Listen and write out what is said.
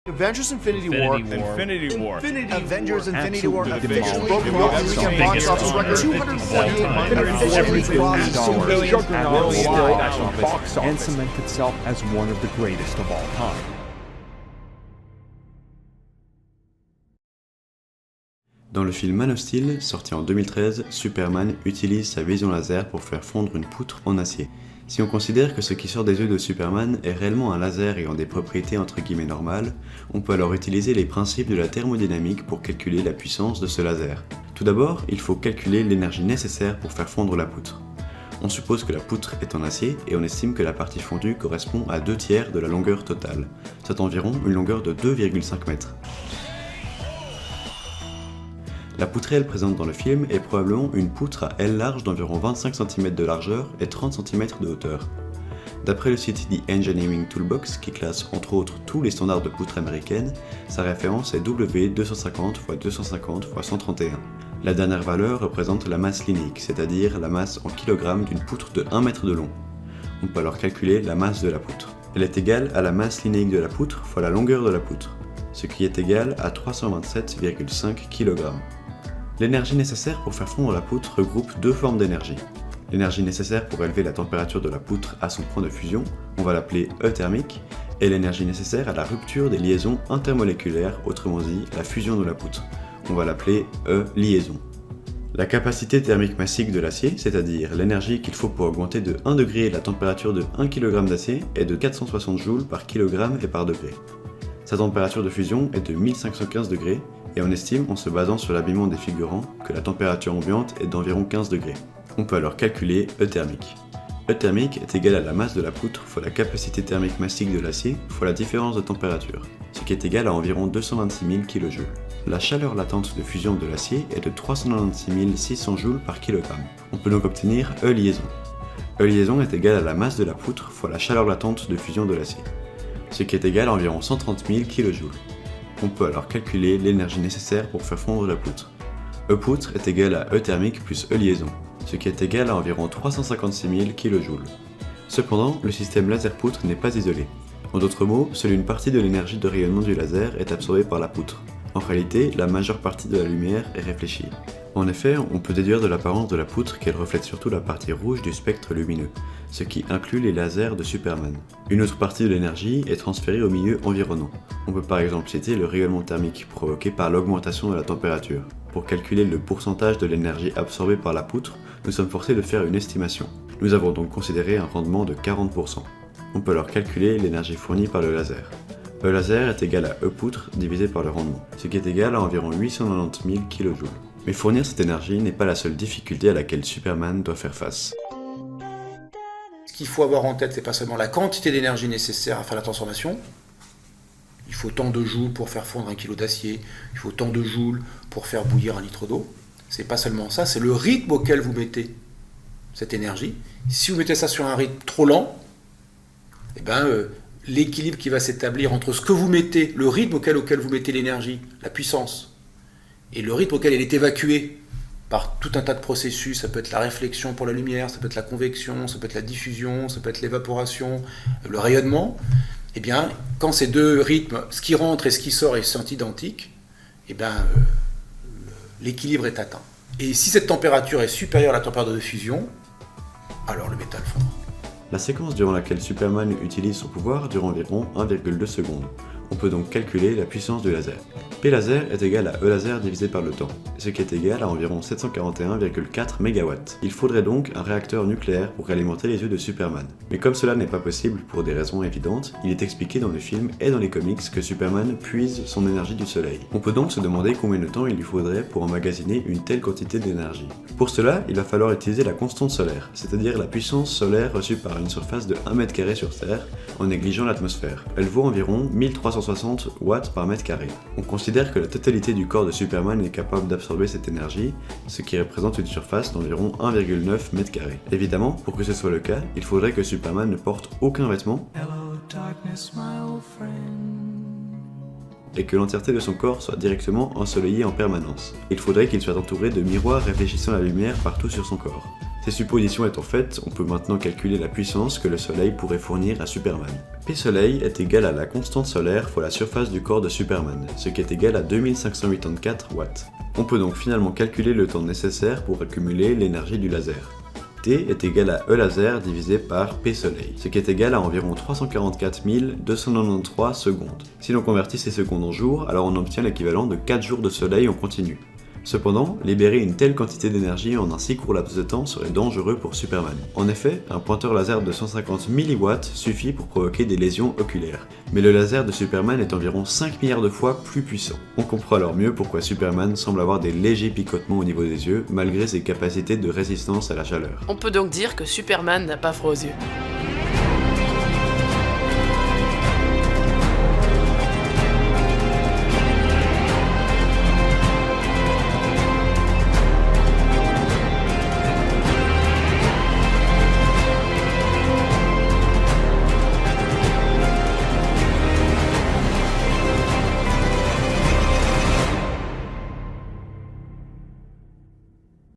Avengers Infinity War. Avengers Infinity War. The biggest broke weekend box office record, $248 million. And cement itself as one of the greatest of all time. Dans le film Man of Steel, sorti en 2013, Superman utilise sa vision laser pour faire fondre une poutre en acier. Si on considère que ce qui sort des yeux de Superman est réellement un laser ayant des propriétés entre guillemets normales, on peut alors utiliser les principes de la thermodynamique pour calculer la puissance de ce laser. Tout d'abord, il faut calculer l'énergie nécessaire pour faire fondre la poutre. On suppose que la poutre est en acier et on estime que la partie fondue correspond à 2/3 de la longueur totale, soit environ une longueur de 2,5 mètres. La poutrelle présente dans le film est probablement une poutre à aile large d'environ 25 cm de largeur et 30 cm de hauteur. D'après le site The Engineering Toolbox, qui classe entre autres tous les standards de poutres américaines, sa référence est W250 x 250 x 131. La dernière valeur représente la masse linéique, c'est-à-dire la masse en kilogrammes d'une poutre de 1 mètre de long. On peut alors calculer la masse de la poutre. Elle est égale à la masse linéique de la poutre fois la longueur de la poutre, ce qui est égal à 327,5 kg. L'énergie nécessaire pour faire fondre la poutre regroupe deux formes d'énergie. L'énergie nécessaire pour élever la température de la poutre à son point de fusion, on va l'appeler E thermique, et l'énergie nécessaire à la rupture des liaisons intermoléculaires, autrement dit la fusion de la poutre, on va l'appeler E liaison. La capacité thermique massique de l'acier, c'est-à-dire l'énergie qu'il faut pour augmenter de 1 degré la température de 1 kg d'acier, est de 460 joules par kg et par degré. Sa température de fusion est de 1515 degrés, et on estime, en se basant sur l'habillement des figurants, que la température ambiante est d'environ 15 degrés. On peut alors calculer E thermique. E thermique est égal à la masse de la poutre fois la capacité thermique massique de l'acier fois la différence de température, ce qui est égal à environ 226 000 kJ. La chaleur latente de fusion de l'acier est de 396 600 joules par kilogramme. On peut donc obtenir E liaison. E liaison est égal à la masse de la poutre fois la chaleur latente de fusion de l'acier, ce qui est égal à environ 130 000 kJ. On peut alors calculer l'énergie nécessaire pour faire fondre la poutre. E poutre est égal à E thermique plus E liaison, ce qui est égal à environ 356 000 kJ. Cependant, le système laser-poutre n'est pas isolé. En d'autres mots, seule une partie de l'énergie de rayonnement du laser est absorbée par la poutre. En réalité, la majeure partie de la lumière est réfléchie. En effet, on peut déduire de l'apparence de la poutre qu'elle reflète surtout la partie rouge du spectre lumineux, ce qui inclut les lasers de Superman. Une autre partie de l'énergie est transférée au milieu environnant. On peut par exemple citer le rayonnement thermique provoqué par l'augmentation de la température. Pour calculer le pourcentage de l'énergie absorbée par la poutre, nous sommes forcés de faire une estimation. Nous avons donc considéré un rendement de 40%. On peut alors calculer l'énergie fournie par le laser. E laser est égal à E poutre divisé par le rendement, ce qui est égal à environ 890 000 kJ. Mais fournir cette énergie n'est pas la seule difficulté à laquelle Superman doit faire face. Ce qu'il faut avoir en tête, c'est pas seulement la quantité d'énergie nécessaire à faire la transformation. Il faut tant de joules pour faire fondre 1 kg d'acier, il faut tant de joules pour faire bouillir 1 litre d'eau. C'est pas seulement ça, c'est le rythme auquel vous mettez cette énergie. Si vous mettez ça sur un rythme trop lent, l'équilibre qui va s'établir entre ce que vous mettez, le rythme auquel vous mettez l'énergie, la puissance, et le rythme auquel elle est évacuée par tout un tas de processus, ça peut être la réflexion pour la lumière, ça peut être la convection, ça peut être la diffusion, ça peut être l'évaporation, le rayonnement, eh bien, quand ces deux rythmes, ce qui rentre et ce qui sort, sont identiques, l'équilibre est atteint. Et si cette température est supérieure à la température de fusion, alors le métal fondra. La séquence durant laquelle Superman utilise son pouvoir dure environ 1,2 secondes. On peut donc calculer la puissance du laser. P laser est égal à E laser divisé par le temps, ce qui est égal à environ 741,4 MW. Il faudrait donc un réacteur nucléaire pour alimenter les yeux de Superman. Mais comme cela n'est pas possible pour des raisons évidentes, il est expliqué dans le film et dans les comics que Superman puise son énergie du soleil. On peut donc se demander combien de temps il lui faudrait pour emmagasiner une telle quantité d'énergie. Pour cela, il va falloir utiliser la constante solaire, c'est-à-dire la puissance solaire reçue par une surface de 1 m² sur Terre en négligeant l'atmosphère. Elle vaut environ 1360 watts par mètre carré. On considère que la totalité du corps de Superman est capable d'absorber cette énergie, ce qui représente une surface d'environ 1,9 m². Évidemment, pour que ce soit le cas, il faudrait que Superman ne porte aucun vêtement et que l'entièreté de son corps soit directement ensoleillée en permanence. Il faudrait qu'il soit entouré de miroirs réfléchissant la lumière partout sur son corps. Ces suppositions étant faites, on peut maintenant calculer la puissance que le Soleil pourrait fournir à Superman. P Soleil est égal à la constante solaire fois la surface du corps de Superman, ce qui est égal à 2584 watts. On peut donc finalement calculer le temps nécessaire pour accumuler l'énergie du laser. T est égal à E laser divisé par P Soleil, ce qui est égal à environ 344 293 secondes. Si l'on convertit ces secondes en jours, alors on obtient l'équivalent de 4 jours de soleil en continu. Cependant, libérer une telle quantité d'énergie en un si court laps de temps serait dangereux pour Superman. En effet, un pointeur laser de 150 mW suffit pour provoquer des lésions oculaires, mais le laser de Superman est environ 5 milliards de fois plus puissant. On comprend alors mieux pourquoi Superman semble avoir des légers picotements au niveau des yeux, malgré ses capacités de résistance à la chaleur. On peut donc dire que Superman n'a pas froid aux yeux.